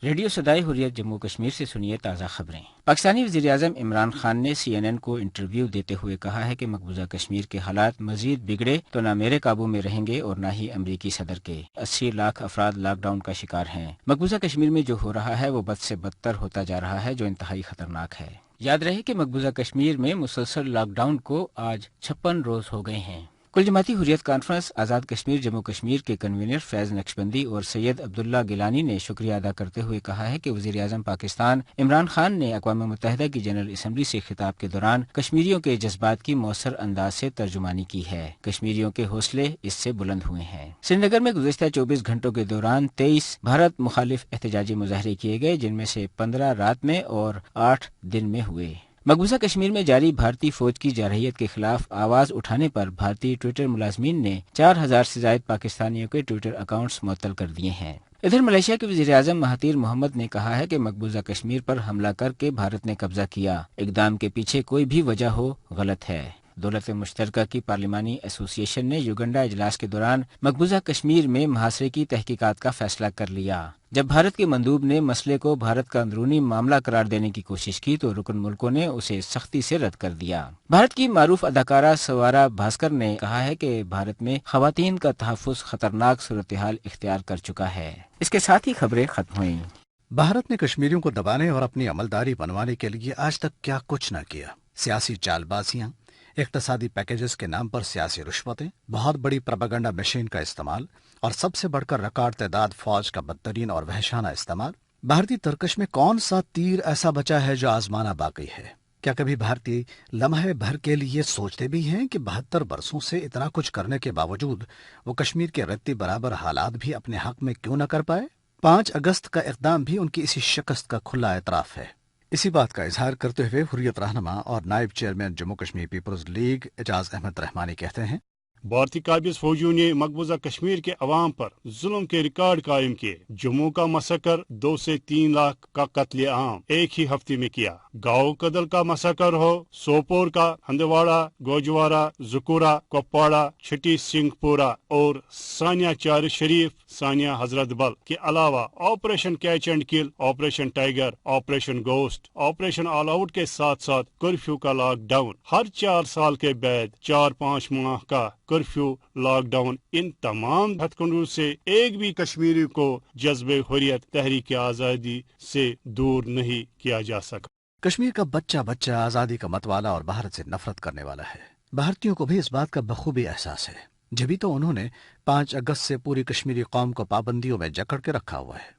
Radio صدائے حریت جموں کشمیر سے سنیے تازہ خبریں۔ پاکستانی وزیراعظم عمران خان نے CNN کو انٹرویو دیتے ہوئے کہا ہے کہ مقبوضہ کشمیر کے حالات مزید بگڑے تو نہ میرے قابو میں رہیں گے اور نہ ہی امریکی صدر کے۔ 80 لاکھ افراد لاک ڈاؤن کا شکار ہیں۔ مقبوضہ کشمیر میں جو ہو رہا ہے وہ بد سے بدتر ہوتا جا رہا ہے، جو انتہائی خطرناک ہے۔ یاد رہے کہ مقبوضہ کشمیر میں مسلسل لاک ڈاؤن کو آج 56 روز ہو گئے ہیں۔ کل جماعتی حریت کانفرنس آزاد کشمیر جموں کشمیر کے کنوینر فیض نقشبندی اور سید عبداللہ گیلانی نے شکریہ ادا کرتے ہوئے کہا ہے کہ وزیر اعظم پاکستان عمران خان نے اقوام متحدہ کی جنرل اسمبلی سے خطاب کے دوران کشمیریوں کے جذبات کی مؤثر انداز سے ترجمانی کی ہے۔ کشمیریوں کے حوصلے اس سے بلند ہوئے ہیں۔ سری نگر میں گزشتہ 24 گھنٹوں کے دوران 23 بھارت مخالف احتجاجی مظاہرے کیے گئے، جن میں سے 15 رات میں اور 8 دن میں ہوئے۔ مقبوضہ کشمیر میں جاری بھارتی فوج کی جارحیت کے خلاف آواز اٹھانے پر بھارتی ٹویٹر ملازمین نے 4000 سے زائد پاکستانیوں کے ٹویٹر اکاؤنٹس معطل کر دیے ہیں۔ ادھر ملائیشیا کے وزیر اعظم مہاتیر محمد نے کہا ہے کہ مقبوضہ کشمیر پر حملہ کر کے بھارت نے قبضہ کیا، اقدام کے پیچھے کوئی بھی وجہ ہو غلط ہے۔ دولت مشترکہ کی پارلیمانی ایسوسی ایشن نے یوگنڈا اجلاس کے دوران مقبوضہ کشمیر میں محاصرے کی تحقیقات کا فیصلہ کر لیا۔ جب بھارت کے مندوب نے مسئلے کو بھارت کا اندرونی معاملہ قرار دینے کی کوشش کی تو رکن ملکوں نے اسے سختی سے رد کر دیا۔ بھارت کی معروف اداکارہ سوارا بھاسکر نے کہا ہے کہ بھارت میں خواتین کا تحفظ خطرناک صورتحال اختیار کر چکا ہے۔ اس کے ساتھ ہی خبریں ختم ہوئیں۔ بھارت نے کشمیریوں کو دبانے اور اپنی عملداری بنوانے کے لیے آج تک کیا کچھ نہ کیا۔ سیاسی چال بازیاں، اقتصادی پیکیجز کے نام پر سیاسی رشوتیں، بہت بڑی پروپیگنڈا مشین کا استعمال اور سب سے بڑھ کر ریکارڈ تعداد فوج کا بدترین اور وحشانہ استعمال۔ بھارتی ترکش میں کون سا تیر ایسا بچا ہے جو آزمانا باقی ہے؟ کیا کبھی بھارتی لمحے بھر کے لیے سوچتے بھی ہیں کہ 72 برسوں سے اتنا کچھ کرنے کے باوجود وہ کشمیر کے رتی برابر حالات بھی اپنے حق میں کیوں نہ کر پائے؟ 5 اگست کا اقدام بھی ان کی اسی شکست کا کھلا اعتراف ہے۔ اسی بات کا اظہار کرتے ہوئے حریت رہنما اور نائب chairman Jammu Kashmir People's League Aijaz Ahmad Rehmani کہتے ہیں، بھارتی قابض فوجیوں نے مقبوضہ کشمیر کے عوام پر ظلم کے ریکارڈ قائم کیے۔ جموں کا مسکر 2 سے 3 لاکھ کا قتل عام ایک ہی ہفتے میں کیا۔ گاؤں کدل کا مسکر ہو، سوپور کا ہندواڑہ، گوجوارہ، زکورہ، کپواڑہ، چھٹی سنگھ پورہ اور سانیہ چار شریف، سانیہ حضرت بل کے علاوہ آپریشن کیچ اینڈ کل، operation tiger, operation ghost, operation all out کے ساتھ ساتھ کرفیو کا لاک ڈاؤن، ہر 4 سال کے بعد 4-5 ماہ کا کرفیو لاک ڈاؤن، ان تمام ہتھ کنڈوں سے ایک بھی کشمیری کو جذبہ حریت، تحریک آزادی سے دور نہیں کیا جا سکا۔ کشمیر کا بچہ بچہ آزادی کا متوالا اور بھارت سے نفرت کرنے والا ہے۔ بھارتیوں کو بھی اس بات کا بخوبی احساس ہے، جبھی تو انہوں نے 5 اگست سے پوری کشمیری قوم کو پابندیوں میں جکڑ کے رکھا ہوا ہے۔